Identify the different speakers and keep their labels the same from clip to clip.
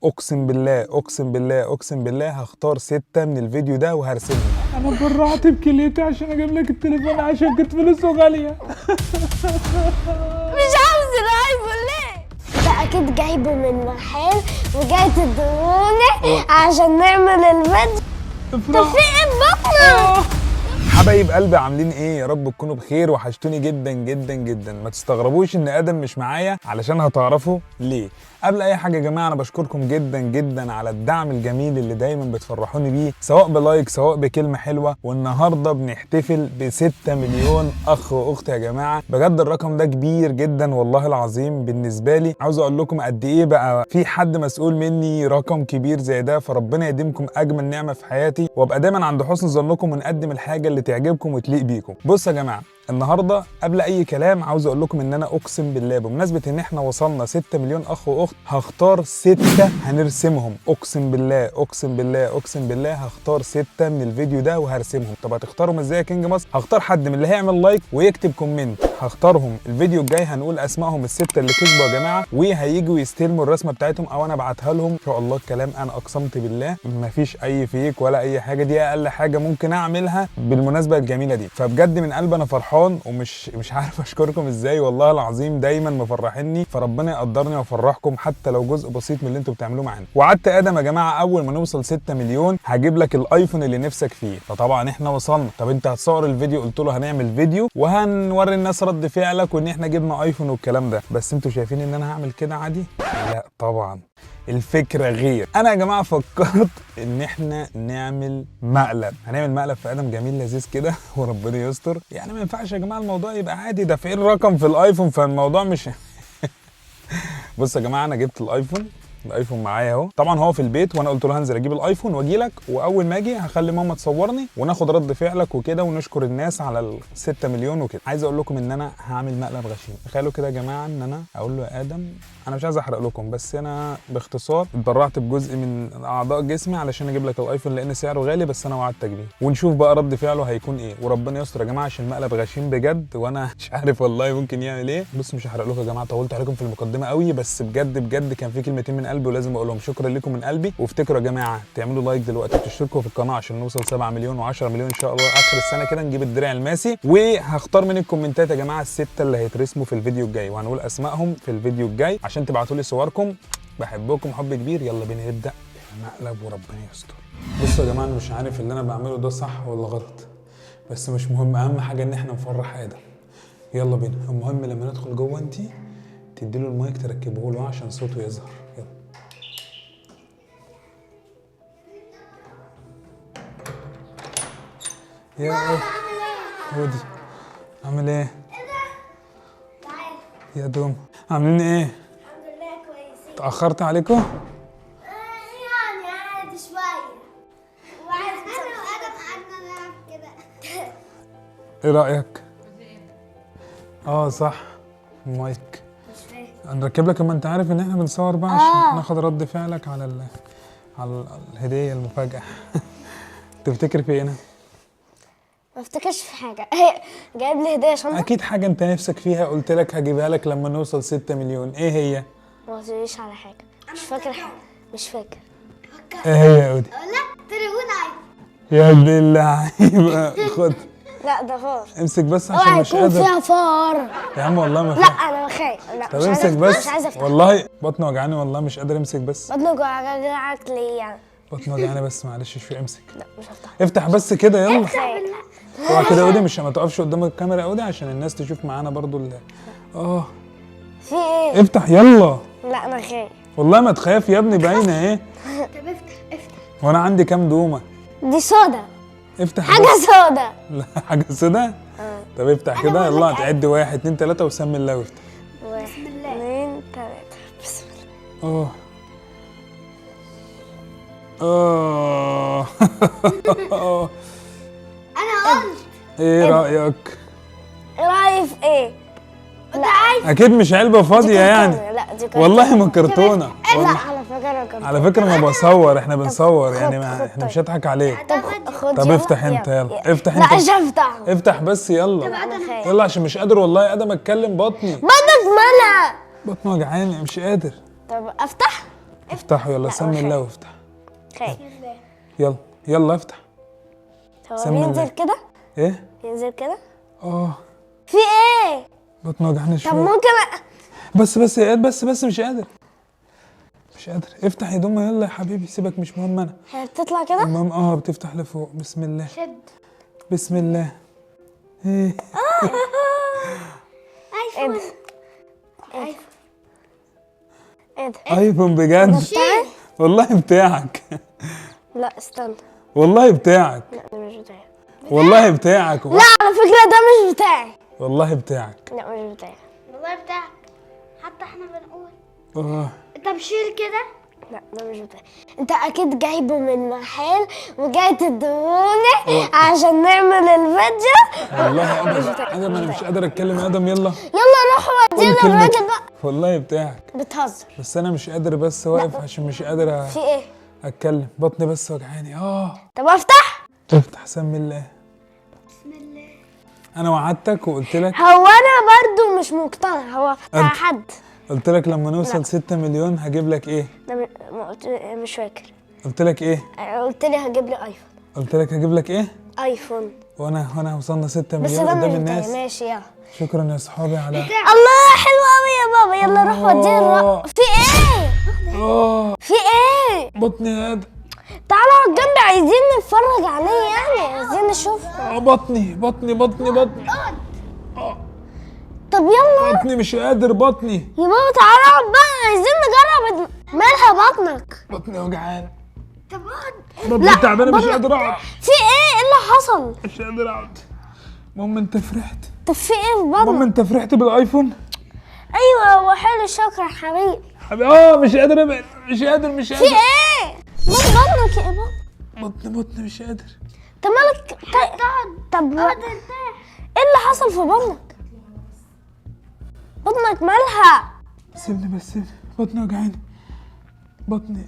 Speaker 1: اقسم بالله اقسم بالله اقسم بالله هختار 6 من الفيديو ده وهرسمهم.
Speaker 2: انا اتبرعت بكليتي عشان اجيب لك التليفون عشان كانت فلوسه غاليه.
Speaker 3: مش عاوز الايفون ليه؟ ده اكيد جايبه من محل وجاي تدوني عشان نعمل الفيديو. طب في ايه بطنك؟
Speaker 1: حبايب قلبي عاملين ايه؟ يا رب تكونوا بخير، وحشتوني جدا جدا جدا. ما تستغربوش ان ادم مش معايا علشان هتعرفوا ليه. قبل اي حاجه يا جماعه انا بشكركم جدا جدا على الدعم الجميل اللي دايما بتفرحوني بيه، سواء بلايك سواء بكلمه حلوه. والنهارده بنحتفل ب6 مليون اخ واخت يا جماعه. بجد الرقم ده كبير جدا والله العظيم بالنسبه لي. عاوز اقول لكم قد ايه بقى في حد مسؤول مني رقم كبير زي ده، فربنا يديمكم اجمل نعمه في حياتي، وابقى دايما عند حسن ظنكم ونقدم الحاجه اللي تعجبكم وتليق بيكم. بصوا يا جماعه، النهارده قبل اي كلام عاوز اقول لكم ان انا اقسم بالله بمناسبه ان احنا وصلنا 6 مليون اخ واخت هختار 6 هنرسمهم. اقسم بالله اقسم بالله اقسم بالله هختار 6 من الفيديو ده وهرسمهم. طب هتختارهم ازاي يا كينج مصر؟ هختار حد من اللي هيعمل لايك ويكتب كومنت، هختارهم الفيديو الجاي هنقول اسمائهم ال6 اللي كسبوا يا جماعه، وهيجوا يستلموا الرسمه بتاعتهم او انا ابعتها لهم ان شاء الله. الكلام انا اقسمت بالله مفيش اي فيك ولا اي حاجه، دي اقل حاجه ممكن اعملها بالمناسبه الجميله دي. فبجد من قلبي انا فرحان ومش عارف اشكركم ازاي، والله العظيم دايما مفرحيني، فربنا يقدرني وافرحكم حتى لو جزء بسيط من اللي انتوا بتعملوه معانا. وعدت ادم يا جماعه اول ما نوصل 6 مليون هجيب لك الايفون اللي نفسك فيه. فطبعا احنا وصلنا. طب انت هتصور الفيديو؟ قلت له هنعمل فيديو وهنوري الناس رد فعلك وان احنا جبنا ايفون والكلام ده. بس انتوا شايفين ان انا هعمل كده عادي؟ لا طبعا، الفكره غير. انا يا جماعه فكرت ان احنا نعمل مقلب، هنعمل مقلب في ادم جميل لذيذ كده وربنا يستر. يعني ما ينفعش يا جماعه الموضوع يبقى عادي، ده في الرقم في الايفون، فالموضوع مش بصوا يا جماعه انا جبت الايفون معايا اهو. طبعا هو في البيت وانا قلت له هنزل اجيب الايفون واجي لك، واول ما اجي هخلي ماما تصورني وناخد رد فعلك وكده ونشكر الناس على ال6 مليون وكده. عايز اقول لكم ان انا هعمل مقلب غشيم. تخيلوا كده يا جماعه ان انا اقول له يا ادم، انا مش عايز احرق لكم بس انا باختصار اتبرعت بجزء من اعضاء جسمي علشان اجيب لك الايفون لان سعره غالي، بس انا وعدتك بيه، ونشوف بقى رد فعله هيكون ايه. وربنا يستر يا جماعه عشان المقلب غشيم بجد وانا مش عارف والله ممكن يعمل ايه. بص مش هحرق لكم يا جماعه، طولت عليكم في المقدمه قوي، بس بجد بجد كان في كلمتين من قلبي ولازم اقولهم. شكرا لكم من قلبي. وافتكروا يا جماعه تعملوا لايك دلوقتي وتشتركوا في القناه عشان نوصل 7 مليون و10 مليون ان شاء الله اخر السنه كده نجيب الدرع الماسي. وهختار من الكومنتات يا جماعه ال6 اللي هيترسموا في الفيديو الجاي، وهنقول اسمائهم في الفيديو الجاي عشان تبعتوا لي صوركم. بحبكم حب كبير. يلا بينا نبدا المقلب وربنا يستر. بصوا يا جماعه انا مش عارف اللي انا بعمله ده صح ولا غلط، بس مش مهم، اهم حاجه ان احنا نفرح ادم. يلا بينا. المهم لما ندخل جوه انت تديله المايك تركبه له عشان صوته يظهر. يلا يا هودي عامل ايه؟ يا دوم عاملين ايه؟
Speaker 3: الحمد لله كويسين.
Speaker 1: اتأخرت عليكم؟
Speaker 3: يعني عادي شويه. وعايز انا وادم قعدنا نلعب كده.
Speaker 1: ايه رأيك؟ صح المايك
Speaker 3: مش فاهم.
Speaker 1: هنركب لك. اما انت عارف ان احنا بنصور بقى عشان ناخد رد فعلك على الهدية المفاجأة. تفتكر في ايه هنا؟
Speaker 3: ما افتكرش في حاجه. هي جايب لي هديه شنطه.
Speaker 1: اكيد حاجة انت نفسك فيها، قلت لك هجيبها لك لما نوصل 6 مليون. ايه هي؟
Speaker 3: ما تقوليش على حاجه. مش فاكر حاجه. مش فاكر.
Speaker 1: ايه هي يا ودي؟
Speaker 3: لا تليفون عادي.
Speaker 1: يا ابن اللعيبة خد
Speaker 3: لا ده فار.
Speaker 1: امسك بس عشان
Speaker 3: اوعى
Speaker 1: مش
Speaker 3: يكون
Speaker 1: قادر
Speaker 3: فيها فار.
Speaker 1: يا عم والله ما
Speaker 3: لا
Speaker 1: فيها.
Speaker 3: انا خايف. لا
Speaker 1: طب
Speaker 3: مش
Speaker 1: امسك
Speaker 3: عايزه
Speaker 1: بس
Speaker 3: مش عايزه افتح.
Speaker 1: والله بطني وجعاني والله مش قادر امسك بس.
Speaker 3: بطنك وجعك ليه يعني؟
Speaker 1: بطني وجعاني بس معلش شويه امسك.
Speaker 3: لا مش هفتح.
Speaker 1: افتح بس كده يلا.
Speaker 3: خايف.
Speaker 1: اوعى كده يا ودي، مش ما تقفش قدام الكاميرا يا ودي عشان الناس تشوف معانا برضو
Speaker 3: في ايه؟
Speaker 1: افتح يلا.
Speaker 3: لا انا خايف.
Speaker 1: والله ما تخاف يا ابني باينه اهي.
Speaker 3: طب افتح.
Speaker 1: وانا عندي كام دومه؟
Speaker 3: دي صودا.
Speaker 1: افتح
Speaker 3: حاجه
Speaker 1: بس.
Speaker 3: صودا.
Speaker 1: لا حاجه سودا. طب افتح كده يلا تعد 1 2 3 وسمي الله وافتح.
Speaker 3: 1 2 3 بسم الله. انا قلت.
Speaker 1: ايه رايك؟
Speaker 3: رايي في ايه؟ لا
Speaker 1: اكيد مش علبه فاضيه يعني.
Speaker 3: لا دي كرتونه.
Speaker 1: والله ما كرتونه.
Speaker 3: لا على فكره كرتونه.
Speaker 1: على فكره ما بصور، احنا بنصور
Speaker 3: خد-
Speaker 1: يعني
Speaker 3: خد
Speaker 1: احنا مش
Speaker 3: طيب.
Speaker 1: هضحك عليك.
Speaker 3: خد
Speaker 1: طب
Speaker 3: يلا.
Speaker 1: افتح انت يلا. افتح
Speaker 3: لا
Speaker 1: انت.
Speaker 3: مش هفتح.
Speaker 1: افتح بس يلا.
Speaker 3: انا خايف.
Speaker 1: يلا عشان مش قادر والله يا ادم اتكلم بطني.
Speaker 3: بدك ملا.
Speaker 1: بطني وجعاني مش قادر.
Speaker 3: طب افتح.
Speaker 1: افتحه يلا، سمي الله وافتح.
Speaker 3: خير.
Speaker 1: يلا يلا افتح.
Speaker 3: هو
Speaker 1: سمي الله.
Speaker 3: بينزل كده؟
Speaker 1: ايه؟
Speaker 3: ينزل كده؟
Speaker 1: اه
Speaker 3: في ايه؟
Speaker 1: بطني وجعني
Speaker 3: طب
Speaker 1: شويه.
Speaker 3: ممكن
Speaker 1: بس يا اياد، بس مش قادر. افتح هدومها يلا يا حبيبي، سيبك مش مهم انا.
Speaker 3: هي بتطلع كده؟
Speaker 1: المهم بتفتح لفوق. بسم الله.
Speaker 3: شد.
Speaker 1: بسم الله. ايه؟
Speaker 3: ايفون. ايه ده؟
Speaker 1: ايفون بجد؟
Speaker 3: بتاعي؟
Speaker 1: والله بتاعك.
Speaker 3: لا استنى.
Speaker 1: والله بتاعك.
Speaker 3: لا ده مش بتاعي.
Speaker 1: والله بتاعك.
Speaker 3: لا على فكرة ده مش بتاعي.
Speaker 1: والله بتاعك.
Speaker 3: لا مش بتاعي.
Speaker 4: والله بتاعك. حتى احنا بنقول
Speaker 1: اه
Speaker 4: انت بشيل كده.
Speaker 3: لا ده مش بتاعي. انت اكيد جايبه من محل وجاي تديهولي عشان نعمل الفيديو.
Speaker 1: والله ادم انا مش قادر اتكلم يا ادم. يلا
Speaker 3: يلا روح
Speaker 1: قول
Speaker 3: ودينا
Speaker 1: كلمة.
Speaker 3: الراجل بقى.
Speaker 1: والله بتاعك.
Speaker 3: بتهزر.
Speaker 1: بس انا مش قادر، بس واقف عشان مش قادر
Speaker 3: في ايه؟
Speaker 1: اتكلم. بطني بس وجعاني.
Speaker 3: طب افتح.
Speaker 1: افتح. سمي الله.
Speaker 4: بسم الله.
Speaker 1: انا وعدتك وقلت لك،
Speaker 3: هو انا برضو مش مقتنع. هو بتاع
Speaker 1: أنت.
Speaker 3: حد.
Speaker 1: قلت لك لما نوصل 6 مليون هجيب لك ايه؟
Speaker 3: ده مش فاكر.
Speaker 1: قلت لك ايه؟
Speaker 3: قلت لي هجيب لي ايفون.
Speaker 1: قلت لك هجيب لك ايه؟
Speaker 3: ايفون.
Speaker 1: وانا وصلنا 6
Speaker 3: بس
Speaker 1: مليون
Speaker 3: ده
Speaker 1: قدام
Speaker 3: مش
Speaker 1: الناس.
Speaker 3: بتاعي. ماشي يلا.
Speaker 1: شكرا يا صحابي على
Speaker 3: الله حلو قوي يا بابا. يلا روح ودينا. في ايه؟ في ايه؟
Speaker 1: بطني يا ادم.
Speaker 3: تعالوا على الجنب، عايزين نتفرج عليه يعني، عايزين نشوف.
Speaker 1: بطني.
Speaker 3: طب يلا
Speaker 1: بطني مش قادر. بطني
Speaker 3: يا بابا تعالى اقعد بقى، عايزين نجرب. مالها بطنك؟
Speaker 1: بطني وجعان.
Speaker 4: طب اقعد.
Speaker 1: بطني تعبانه مش قادر اقعد.
Speaker 3: في ايه اللي حصل؟
Speaker 1: مش قادر اقعد. المهم انت فرحت.
Speaker 3: طب في ايه في
Speaker 1: المهم
Speaker 3: بطنك؟
Speaker 1: انت فرحت بالايفون.
Speaker 3: ايوه هو حلو، شكرا حبيبي.
Speaker 1: مش قادر ابعد. مش قادر.
Speaker 3: في ايه؟ مال بطنك يا بابا؟
Speaker 1: بطني مش قادر.
Speaker 3: طب مالك؟ طب ايه اللي حصل في بطنك؟ بطنك مالها؟
Speaker 1: سيبني. بطني وجعاني.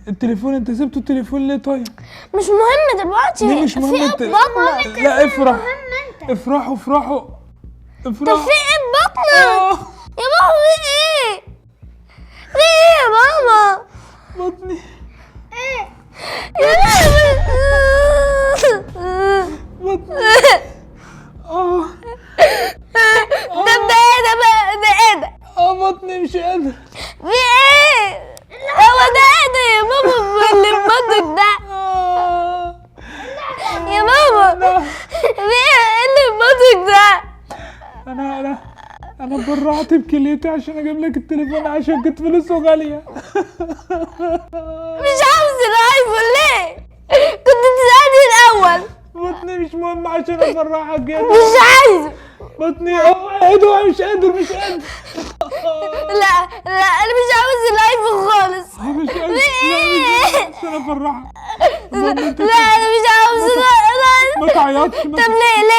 Speaker 1: التليفون انت سبته التليفون ليه طيب؟
Speaker 3: مش مهم دلوقتي.
Speaker 1: ليه مش مهم
Speaker 3: في ايه
Speaker 1: انت؟
Speaker 3: في بطنك؟
Speaker 1: لا افرح. افرحوا.
Speaker 3: طب في ايه في بطنك؟ يا بابا في ايه؟ في ايه يا ماما؟
Speaker 1: بطني.
Speaker 3: يا
Speaker 1: بطني.
Speaker 3: ده ايه ده بقى؟ ده ايه ده؟
Speaker 1: بطني مش قادر.
Speaker 3: في ايه؟ هو ده ايه ده يا ماما اللي في بطنك ده؟ يا ماما في ايه اللي في بطنك ده؟
Speaker 2: انا اتبرعت بكليتي عشان اجيب لك التليفون عشان كنت فلوسه غاليه.
Speaker 3: مش عاوز الايفون ليه؟ كنت تسألني الاول.
Speaker 2: بطني مش مهم عشان افرحك يا
Speaker 3: مش عايزه.
Speaker 2: بطني. ايه مش قادر.
Speaker 3: لا انا مش عاوز الايفون خالص.
Speaker 2: مش قادر.
Speaker 3: ليه؟
Speaker 2: عشان افرحك.
Speaker 3: لا انا مش عاوز الايفون.
Speaker 2: ما تعيطش.
Speaker 3: طب ليه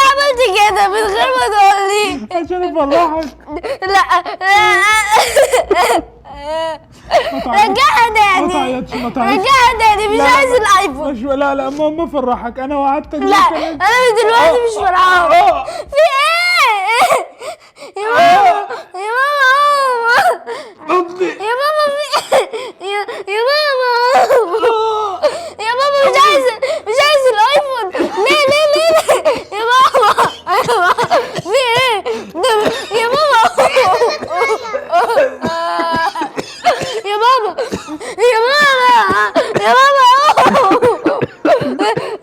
Speaker 3: عملت كده من غير ما تقولي؟
Speaker 2: عشان افرحك.
Speaker 3: لا رجعها
Speaker 2: ما
Speaker 3: تاني.
Speaker 2: تعيطش.
Speaker 3: رجعها تاني. مش عايز الايفون.
Speaker 2: لا المهم افرحك. انا وعدتك.
Speaker 3: لا انا دلوقتي مش فرحان. في ايه؟ يا ماما يا ماما يا ماما في يا ماما يا ماما مش عايز الايفون. ليه يا ماما في ايه يا ماما يا ماما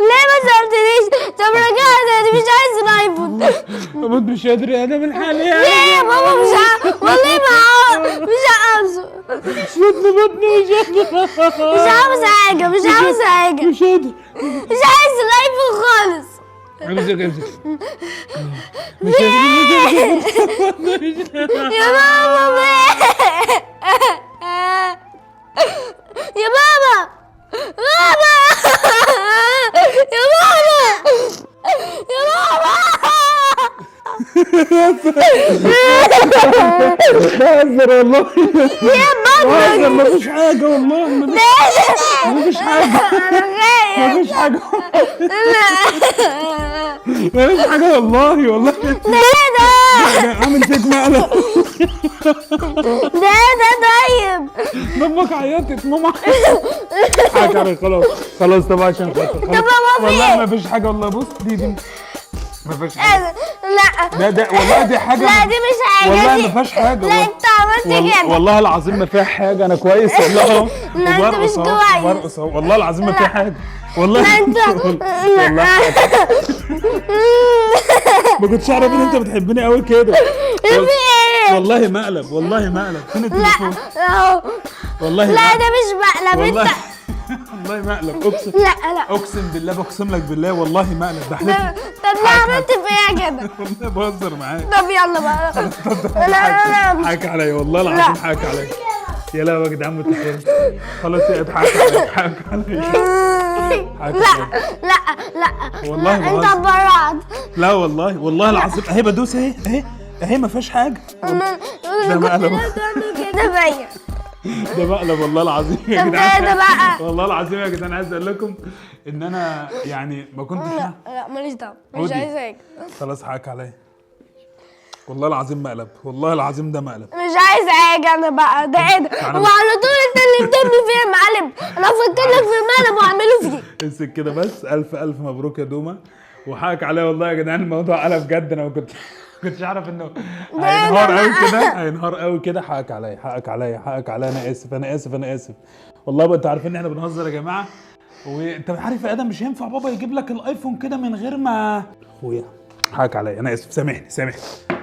Speaker 3: ليه ما سألتنيش؟ طب رجعها تاني. مش عايز الايفون.
Speaker 2: مش قادر يا ادم الحال.
Speaker 3: ليه يا ماما؟ والله مش عاوزه.
Speaker 2: بطني مش قادر.
Speaker 3: مش عاوز حاجة.
Speaker 2: مش قادر.
Speaker 3: مش عايز الايفون خالص.
Speaker 2: مش قادر.
Speaker 3: يا ماما يا ماما يا
Speaker 2: بهزر والله.
Speaker 3: يا بطنك.
Speaker 2: مفيش حاجة والله. مفيش حاجة. مفيش حاجة والله.
Speaker 3: ده
Speaker 1: عامل فيك مقلب.
Speaker 3: ده طيب.
Speaker 2: امك عيطت ماما.
Speaker 1: حاجة عليك خلاص خلاص. طب عشان خاطر
Speaker 3: طب ما في
Speaker 1: والله
Speaker 3: ايه؟
Speaker 1: ما فيش حاجة والله. بص دي ما فيش حاجة.
Speaker 3: لا
Speaker 1: ده والله دي حاجة.
Speaker 3: لا دي مش حاجة.
Speaker 1: والله
Speaker 3: دي-
Speaker 1: ما فيهاش حاجة.
Speaker 3: لا انت عملت كده.
Speaker 1: والله العظيم ما فيها حاجة. أنا كويس والله أهو.
Speaker 3: لا، أنت
Speaker 1: وبرقص
Speaker 3: مش
Speaker 1: أهو،
Speaker 3: كويس.
Speaker 1: وبرقص أهو. والله العظيم ما فيها حاجة. والله
Speaker 3: لا انت
Speaker 1: والله ما كنتش أعرف إن أنت بتحبني قوي كده.
Speaker 3: في ايه؟
Speaker 1: والله مقلب والله مقلب. فين التليفون؟
Speaker 3: اهو.
Speaker 1: والله
Speaker 3: لا
Speaker 1: مقلب.
Speaker 3: ده مش مقلب
Speaker 1: والله
Speaker 3: انت.
Speaker 1: والله مقلب. أقسم
Speaker 3: لا
Speaker 1: أقسم بالله بقسم لك بالله والله مقلب. ده حلف.
Speaker 3: طب ليه عملت فيا كده؟
Speaker 1: والله بهزر معاك.
Speaker 3: طب يلا بقى. لا
Speaker 1: حاك عليا والله العظيم. حاك عليا. يا لا يا جدعان متخيل. خلاص يا حاك عليا. حاك عليا. حاك
Speaker 3: لا
Speaker 1: عليا.
Speaker 3: لا
Speaker 1: والله
Speaker 3: انت
Speaker 1: بهزر.
Speaker 3: اتبرعت.
Speaker 1: لا والله العظيم اهي بدوس اهي ما فيهاش حاجه. ده مقلب.
Speaker 3: تعمل كده فيا.
Speaker 1: ده مقلب والله العظيم يا
Speaker 3: طب
Speaker 1: جدعان.
Speaker 3: ده بقى.
Speaker 1: والله العظيم يا جدعان عايز اقول لكم ان انا يعني ما كنتش
Speaker 3: لا ماليش دعوه مش
Speaker 1: ودي.
Speaker 3: عايزه هيك.
Speaker 1: خلاص حاك عليا. والله العظيم مقلب. والله العظيم ده مقلب.
Speaker 3: مش عايزه حاجه انا بقى. ده ايه ده؟
Speaker 1: تعالى.
Speaker 3: وعلى طول انت اللي بتعمل فيها مقلب. انا افكر لك في مقلب واعمله فيك.
Speaker 1: امسك كده بس. الف مبروك يا دوما. وحقك عليا والله يا جدعان. الموضوع قلب جد. انا ما كنتش اعرف انه هينهار قوي كده. هينهار قوي كده. حقك عليا حقك عليا حقك عليا. انا اسف. والله بقى انتوا عارفين ان احنا بنهزر يا جماعه. وانت عارف يا ادم مش هينفع بابا يجيب لك الايفون كده من غير ما اخويا. حقك عليا. انا اسف. سامحني.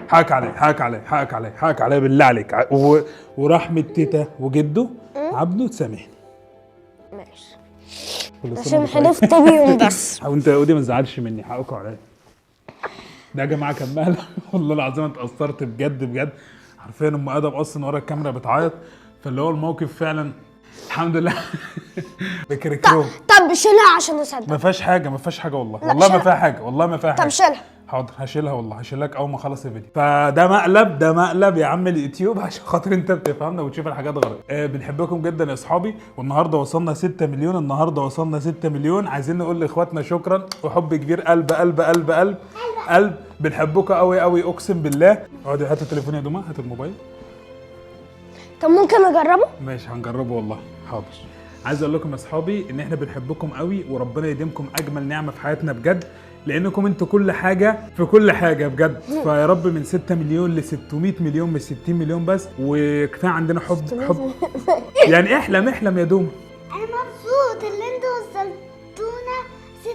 Speaker 1: حقك عليا بالله عليك. ورحمه تيتا وجده عبده تسامحني.
Speaker 3: ماشي
Speaker 1: كل سنة
Speaker 3: عشان
Speaker 1: وأنت طيب.
Speaker 3: حلفت بيهم بس.
Speaker 1: وانت يا اودي ما تزعلش مني. حقكم عليا. ده يا جماعه كان مقلب. والله العظيم انا اتاثرت بجد. حرفيا ام ادم اصلا ورا الكاميرا بتعيط. فاللي هو الموقف فعلا الحمد لله. بكركرو.
Speaker 3: طب شيلها عشان اصدق.
Speaker 1: ما فيهاش حاجه والله
Speaker 3: لا،
Speaker 1: ما
Speaker 3: شيلها.
Speaker 1: فيها حاجه. والله ما فيها حاجه.
Speaker 3: طب شيلها.
Speaker 1: حاضر هشيلها والله. هشيلك اول ما اخلص الفيديو. فده مقلب يا عم اليوتيوب عشان خاطر انت بتفهمنا وتشوف الحاجات غلط. بنحبكم جدا يا اصحابي. والنهارده وصلنا 6 مليون. عايزين نقول لاخواتنا شكرا وحب كبير. قلب. بنحبكم قوي اقسم بالله. اقعدي هات التليفون يا دوما. هات الموبايل.
Speaker 3: طب ممكن اجربه؟
Speaker 1: ماشي هنجربه والله. حاضر. عايز اقول لكم يا اصحابي ان احنا بنحبكم قوي وربنا يديمكم اجمل نعمه في حياتنا بجد. لانكم انتوا كل حاجه في كل حاجه بجد. فيا رب من 6 مليون ل 600 مليون مش 60 مليون بس. وكفايه عندنا حب. يعني احلم يا دوم.
Speaker 4: انا مبسوط اللي انتوا وصلتونا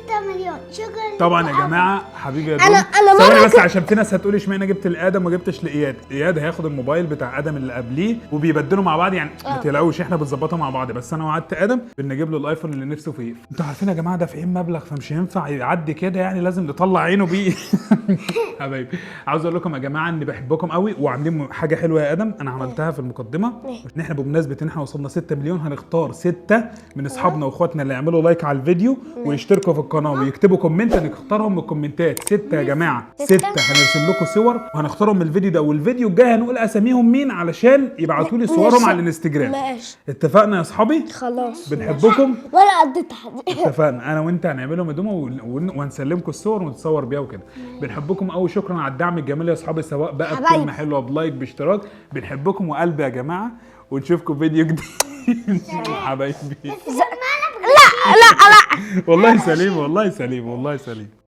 Speaker 4: 6 مليون. شكرا
Speaker 1: طبعا
Speaker 4: لكم
Speaker 1: يا جماعه حبيبي يا دوم.
Speaker 3: أنا
Speaker 1: ثواني
Speaker 3: مرة
Speaker 1: بس عشان في ناس هتقول اشمعنى جبت لادم وما جبتش لاياد. اياد هياخد الموبايل بتاع ادم اللي قبليه وبيبدلوا مع بعض. يعني ما تقلقوش احنا بنظبطها مع بعض. بس انا وعدت ادم بنجيب له الايفون اللي نفسه فيه. انتوا عارفين يا جماعه دافعين مبلغ فمش هينفع يعدي كده. يعني لازم نطلع عينه بيه. حبايبي عاوز اقول لكم يا جماعه اني بحبكم قوي. وعاملين حاجه حلوه يا ادم. انا عملتها في المقدمه. ان احنا بمناسبه ان احنا وصلنا 6 مليون هنختار 6 من اصحابنا واخواتنا اللي يعملوا لايك على الفيديو ويشتركوا في القناه ويكتبوا كومنت. هنختارهم من الكومنتات 6 يا جماعه. 6 هنرسم لكم صور وهنختارهم من الفيديو ده. والفيديو الجاي هنقول اساميهم مين علشان يبعتوا لي صورهم على الانستجرام.
Speaker 3: ماشي
Speaker 1: اتفقنا يا اصحابي.
Speaker 3: خلاص.
Speaker 1: بنحبكم.
Speaker 3: ولا قد التحدي.
Speaker 1: اتفقنا. انا وانت هنعملهم هدومه وهنسلمكم الصور ونتصور بيها وكده. بنحبكم قوي. شكرا على الدعم الجميل يا اصحابي. سواء بقى
Speaker 3: حبايبي.
Speaker 1: بكلمه حلوه بلايك باشتراك. بنحبكم وقلب يا جماعه. ونشوفكم فيديو جديد. حبايبي.
Speaker 3: لا
Speaker 1: والله سليم.